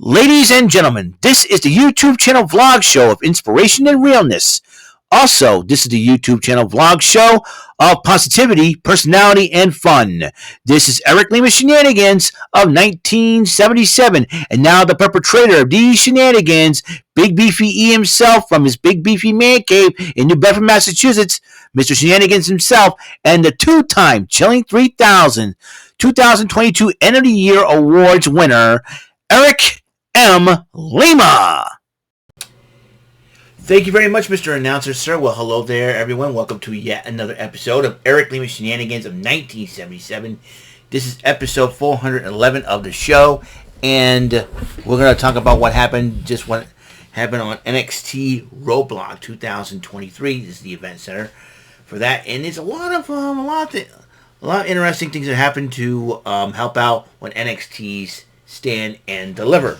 Ladies and gentlemen, this is the YouTube channel vlog show of inspiration and realness. Also, this is the YouTube channel vlog show of positivity, personality, and fun. This is Eric Lima Shenanigans of 1977, and now the perpetrator of these shenanigans, Big Beefy E himself from his Big Beefy Man Cave in New Bedford, Massachusetts, Mr. Shenanigans himself, and the two-time Chilling 3000 2022 End of the Year Awards winner, Eric M. Lima. Thank you very much, Mr. Announcer, sir. Well, hello there, everyone. Welcome to yet another episode of Eric Lima Shenanigans of 1977. This is episode 411 of the show, and we're going to talk about what happened on NXT Roadblock 2023. This is the event center for that, and there's a lot of interesting things that happened to help out when NXT's Stand and Deliver.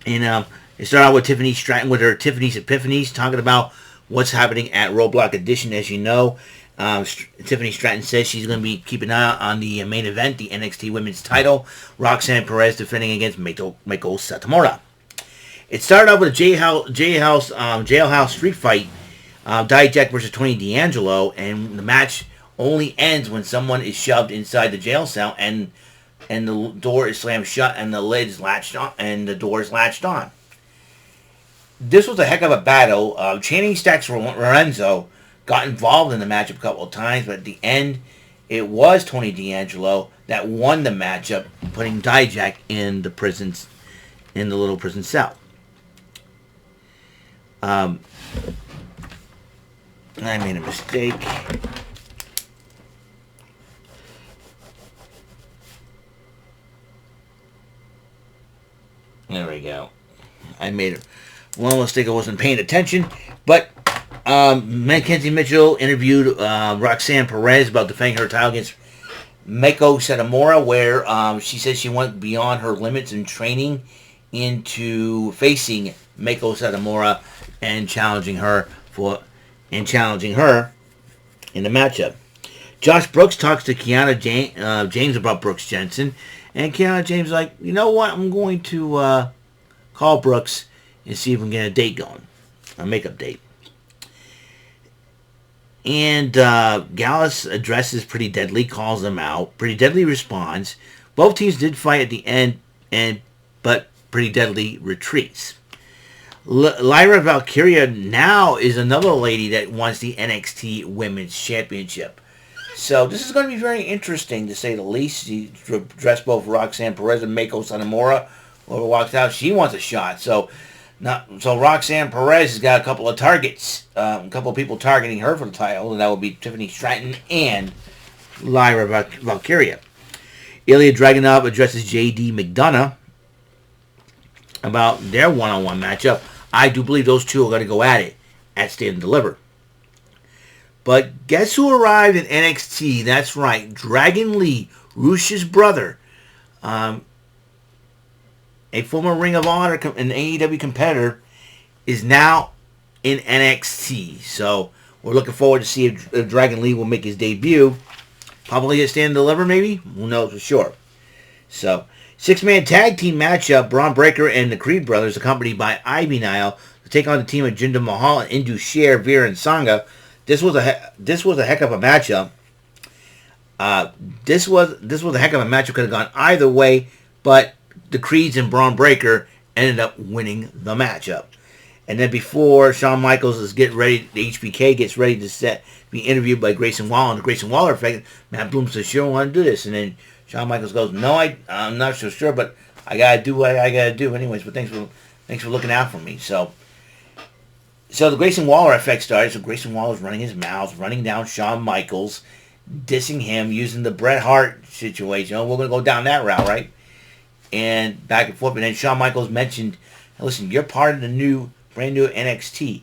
And it started out with Tiffany Stratton with her Tiffany's Epiphanies, talking about what's happening at Roadblock Edition. As you know, Tiffany Stratton says she's going to be keeping an eye on the main event, the NXT Women's title, Roxanne Perez defending against Meiko Satomura. It started out with a jailhouse street fight, Dijak versus Tony D'Angelo, and the match only ends when someone is shoved inside the jail cell and the door is slammed shut and the lid's latched on and the door is latched on. This was a heck of a battle. Channing Stacks Lorenzo got involved in the matchup a couple of times, but at the end, it was Tony D'Angelo that won the matchup, putting Dijak in the little prison cell. I made a mistake. There we go. I made one mistake. I wasn't paying attention. But Mackenzie Mitchell interviewed Roxanne Perez about defending her title against Meiko Satomura, where she said she went beyond her limits in training into facing Meiko Satomura and challenging her in the matchup. Josh Brooks talks to Kiana James about Brooks Jensen. And Kiana James is like, you know what? I'm going to call Brooks and see if we can get a date going. A makeup date. And Gallus addresses Pretty Deadly, calls them out. Pretty Deadly responds. Both teams did fight at the end, but Pretty Deadly retreats. Lyra Valkyria now is another lady that wants the NXT Women's Championship. So this is going to be very interesting, to say the least. She dressed both Roxanne Perez and Meiko Satomura. Whoever walks out, she wants a shot. So Roxanne Perez has got a couple of targets, a couple of people targeting her for the title, and that would be Tiffany Stratton and Lyra Valkyria. Ilya Dragunov addresses J.D. McDonough about their one-on-one matchup. I do believe those two are going to go at it at Stand and Deliver. But guess who arrived in NXT? That's right, Dragon Lee, Rush's brother, a former Ring of Honor and AEW competitor, is now in NXT. So we're looking forward to see if Dragon Lee will make his debut. Probably at Stand and Deliver, maybe? Who knows for sure. So, six-man tag team matchup, Braun Breaker and the Creed brothers, accompanied by Ivy Nile, to take on the team of Jinder Mahal and Indus Sher, Veer, and Sangha. This was a heck of a matchup. This was a heck of a matchup. Could have gone either way, but the Creeds and Braun Breaker ended up winning the matchup. And then before Shawn Michaels is getting ready, the HBK gets ready to be interviewed by Grayson Waller on the Grayson Waller effect. Matt Bloom says, "Sure, I want to do this," and then Shawn Michaels goes, "No, I'm not so sure, but I gotta do what I gotta do anyways. But thanks for looking out for me." So the Grayson Waller effect started. So Grayson Waller's running his mouth, running down Shawn Michaels, dissing him, using the Bret Hart situation. Oh, we're going to go down that route, right? And back and forth. And then Shawn Michaels mentioned, listen, you're part of the brand new NXT.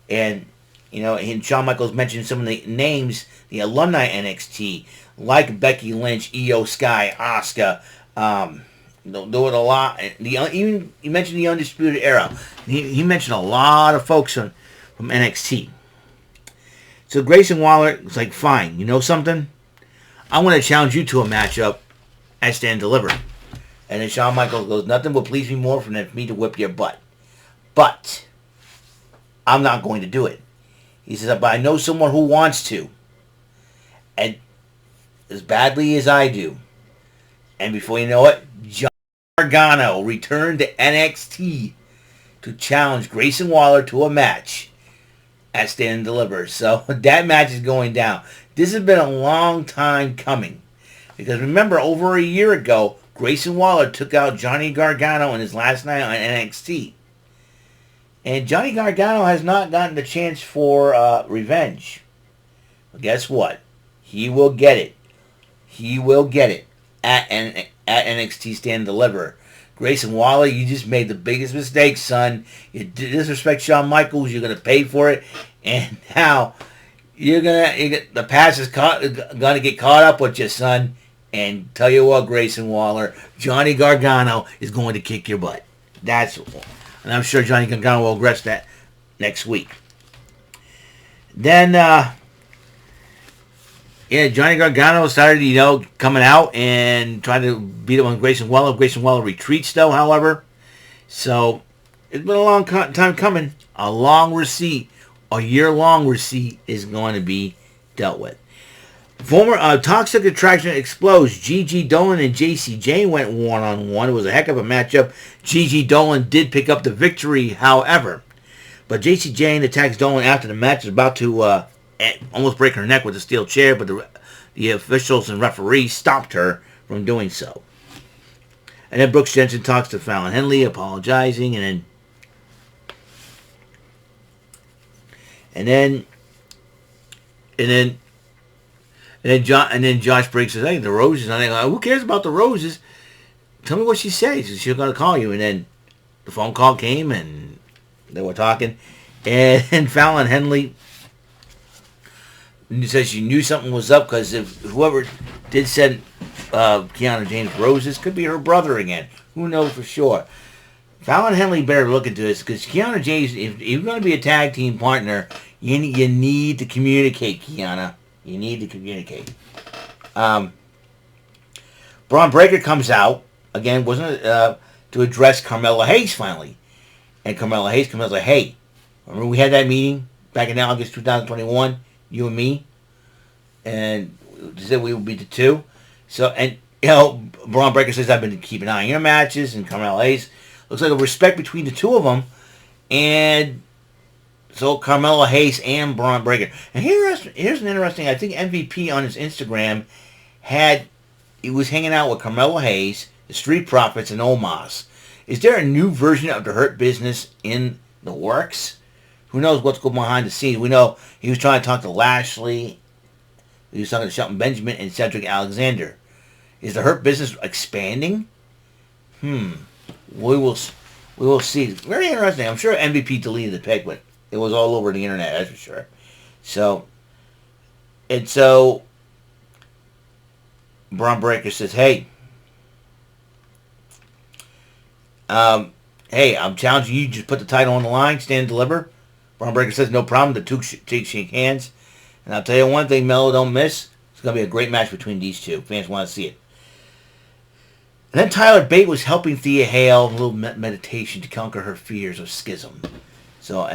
And, and Shawn Michaels mentioned some of the names, the alumni NXT, like Becky Lynch, Io Sky, Asuka, there were a lot. Even he mentioned the Undisputed Era. He mentioned a lot of folks from NXT. So Grayson Waller was like, fine, you know something? I want to challenge you to a matchup at Stand and Deliver. And then Shawn Michaels goes, nothing will please me more than for me to whip your butt. But I'm not going to do it. He says, but I know someone who wants to. And as badly as I do. And before you know it, Johnny Gargano returned to NXT to challenge Grayson Waller to a match at Stand and Deliver. So that match is going down. This has been a long time coming. Because remember, over a year ago, Grayson Waller took out Johnny Gargano in his last night on NXT. And Johnny Gargano has not gotten the chance for revenge. But guess what? He will get it. He will get it at NXT Stand and Deliver. Grayson Waller, you just made the biggest mistake, son. You disrespect Shawn Michaels, you're going to pay for it. And now, the past is going to get caught up with you, son. And tell you what, Grayson Waller, Johnny Gargano is going to kick your butt. And I'm sure Johnny Gargano will address that next week. Then, Johnny Gargano started, coming out and trying to beat up on Grayson Waller. Grayson Waller retreats, though, however. So, it's been a long time coming. A long receipt, a year-long receipt is going to be dealt with. Former Toxic Attraction explodes. Gigi Dolan and JC Jane went one-on-one. It was a heck of a matchup. Gigi Dolan did pick up the victory, however. But JC Jane attacks Dolan after the match is about to almost break her neck with a steel chair, but the officials and referees stopped her from doing so. And then Brooks Jensen talks to Fallon Henley, apologizing, and then Josh Briggs says, hey, the roses. And I'm like, who cares about the roses? Tell me what she says. She's going to call you. And then the phone call came, and they were talking. And Fallon Henley says she knew something was up because if whoever did send Kiana James roses could be her brother again. Who knows for sure? Fallon Henley better look into this because Kiana James, if you're going to be a tag team partner, you need to communicate, Kiana. You need to communicate. Braun Breaker comes out. Again, wasn't it to address Carmella Hayes finally. And Carmella Hayes comes out like, hey, remember we had that meeting back in August 2021, you and me? And they said we would be the two. So, and, Braun Breaker says, I've been keeping an eye on your matches. And Carmella Hayes, looks like a respect between the two of them. And so Carmella Hayes and Braun Breaker. And here's an interesting, I think MVP on his Instagram he was hanging out with Carmella Hayes, the Street Profits, and Omos. Is there a new version of the Hurt Business in the works? Who knows what's going behind the scenes? We know he was trying to talk to Lashley. He was talking to Shelton Benjamin and Cedric Alexander. Is the Hurt Business expanding? We will see. Very interesting. I'm sure MVP deleted the pic, but it was all over the internet, that's for sure. So Braun Breaker says, hey, I'm challenging you. Just put the title on the line, stand and deliver. Braun Breaker says, no problem. The two shake hands. And I'll tell you one thing, Mello, don't miss. It's going to be a great match between these two. Fans want to see it. And then Tyler Bate was helping Thea Hale, a little meditation to conquer her fears of schism. So,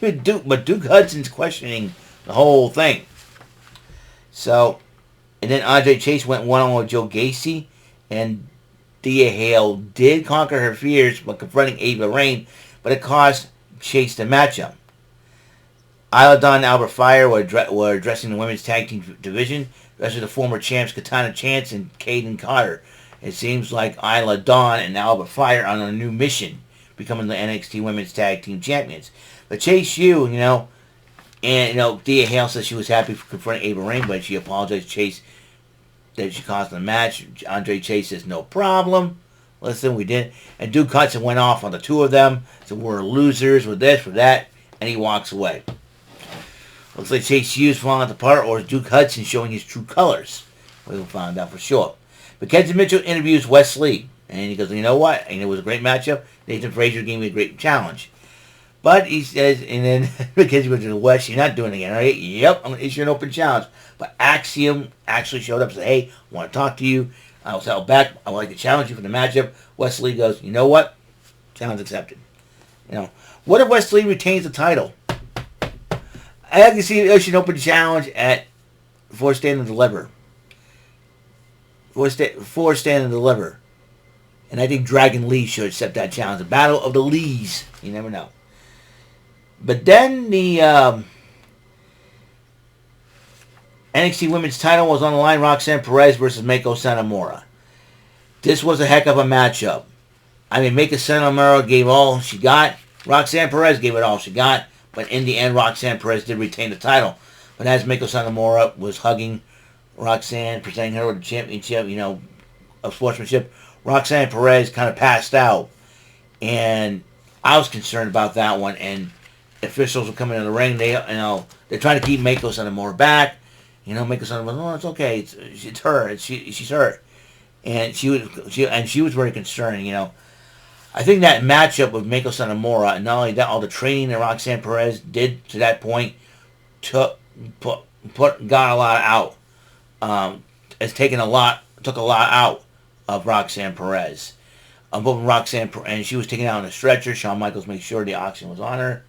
but Duke Hudson's questioning the whole thing. So, and then Andre Chase went one-on-one with Joe Gacy, and Thea Hale did conquer her fears by confronting Ava Raine, but it cost Chase the matchup. Isla Dawn and Albert Fire were addressing the women's tag team division, especially the former champs Katana Chance and Kaden Carter. It seems like Isla Dawn and Albert Fire are on a new mission, becoming the NXT Women's Tag Team Champions. But Chase U, Thea Hale says she was happy for confronting Ava Raine, but she apologized to Chase that she caused the match. Andre Chase says, no problem. Listen, we did. And Duke Hudson went off on the two of them. So we're losers with this, with that. And he walks away. Looks like Chase U's falling apart, or is Duke Hudson showing his true colors? We'll find out for sure. But Kenzie Mitchell interviews Wes Lee. And he goes, you know what? And it was a great matchup. Nathan Frazier gave me a great challenge. But he says, and then Mackenzie Mitchell, Wes, you're not doing it again, right? Yep, I'm going to issue an open challenge. But Axiom actually showed up and said, hey, I want to talk to you. I was held back. I would like to challenge you for the matchup. Wes Lee goes, you know what? Challenge accepted. What if Wes Lee retains the title? I can see the Ocean Open challenge at For Stand and Deliver. For Stand and Deliver. And I think Dragon Lee should accept that challenge. The Battle of the Lees. You never know. But then the NXT Women's title was on the line. Roxanne Perez versus Meiko Satomura. This was a heck of a matchup. I mean, Meiko Satomura gave all she got. Roxanne Perez gave it all she got. But in the end, Roxanne Perez did retain the title. But as Meiko Satomura was hugging Roxanne, presenting her with the championship, of sportsmanship, Roxanne Perez kind of passed out. And I was concerned about that one. And officials were coming in the ring. They're trying to keep Meiko Satomura back. Meiko Satomura, oh, it's okay. It's her. She's hurt. And she was very concerned. I think that matchup with Meiko Satomura, and not only that, all the training that Roxanne Perez did to that point, got a lot out. Took a lot out of Roxanne Perez. And she was taken out on a stretcher. Shawn Michaels made sure the oxygen was on her,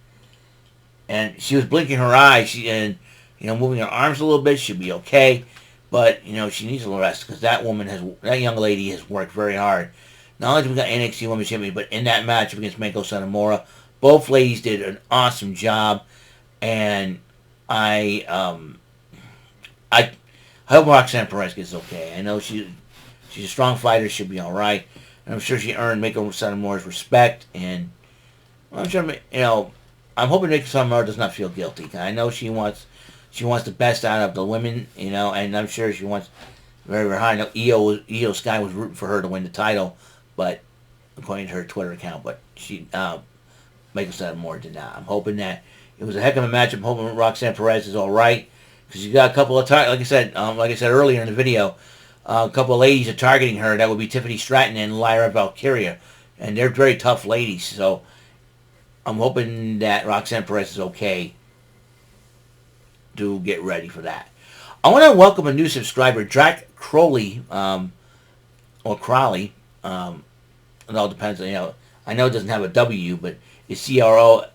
and she was blinking her eyes. Moving her arms a little bit. She'll be okay, but she needs a little rest because that young lady has worked very hard. Not only did we got NXT Women's Champion, but in that match against Meiko Satomura, both ladies did an awesome job, and I hope Roxanne Perez gets okay. I know she's a strong fighter; she'll be all right, and I'm sure she earned Meiko Satomura's respect. And I'm sure I'm hoping Meiko Satomura does not feel guilty. I know she wants the best out of the women, and I'm sure she wants very, very high. I know Io Sky was rooting for her to win the title, but according to her Twitter account, but she Meiko Satomura did not. I'm hoping that it was a heck of a match. I'm hoping Roxanne Perez is all right because you got a couple of like I said earlier in the video, a couple of ladies are targeting her. That would be Tiffany Stratton and Lyra Valkyria, and they're very tough ladies. So I'm hoping that Roxanne Perez is okay to get ready for that. I want to welcome a new subscriber, Jack Crowley, or Crowley. It all depends. I know it doesn't have a W, but it's Croley.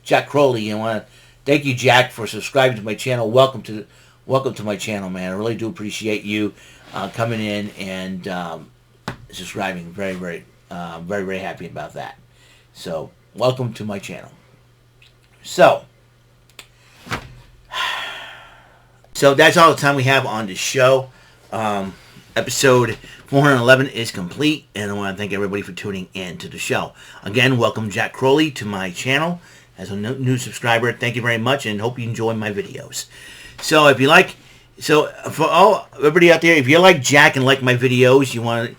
Jack Crowley. I want to thank you, Jack, for subscribing to my channel. Welcome to my channel, man. I really do appreciate you coming in and subscribing. Very, very, very, very happy about that. So, welcome to my channel. So that's all the time we have on the show. Episode 411 is complete, and I want to thank everybody for tuning in to the show. Again, welcome Jack Crowley to my channel as a new subscriber. Thank you very much, and hope you enjoy my videos. So for all everybody out there, if you like Jack and like my videos, you want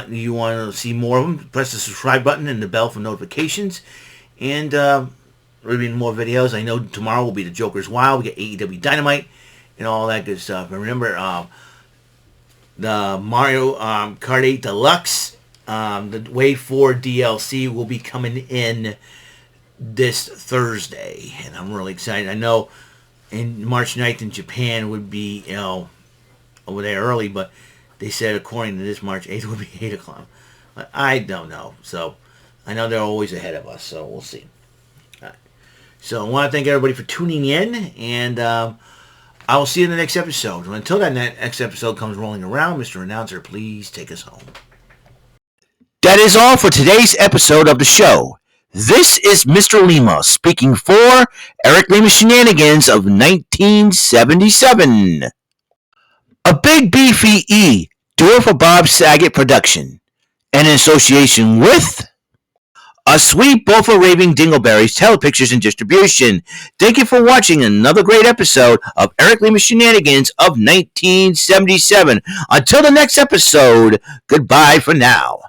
to see more of them, press the subscribe button and the bell for notifications, and there'll be more videos. I know tomorrow will be the Joker's Wild. We get AEW Dynamite and all that good stuff. And remember, the Mario Kart 8 Deluxe, the Wave 4 DLC will be coming in this Thursday, and I'm really excited. I know in March 9th in Japan would be, over there early, but they said according to this March 8th would be 8 o'clock. But I don't know. So I know they're always ahead of us, so we'll see. All right. So I want to thank everybody for tuning in, and I will see you in the next episode. Until that next episode comes rolling around, Mr. Announcer, please take us home. That is all for today's episode of the show. This is Mr. Lima speaking for Eric Lima Shenanigans of 1977. A Big Beefy E, do it for Bob Saget production, and in association with A Sweet Bowl for Raving Dingleberries Telepictures and Distribution. Thank you for watching another great episode of Eric Lima Shenanigans of 1977. Until the next episode, goodbye for now.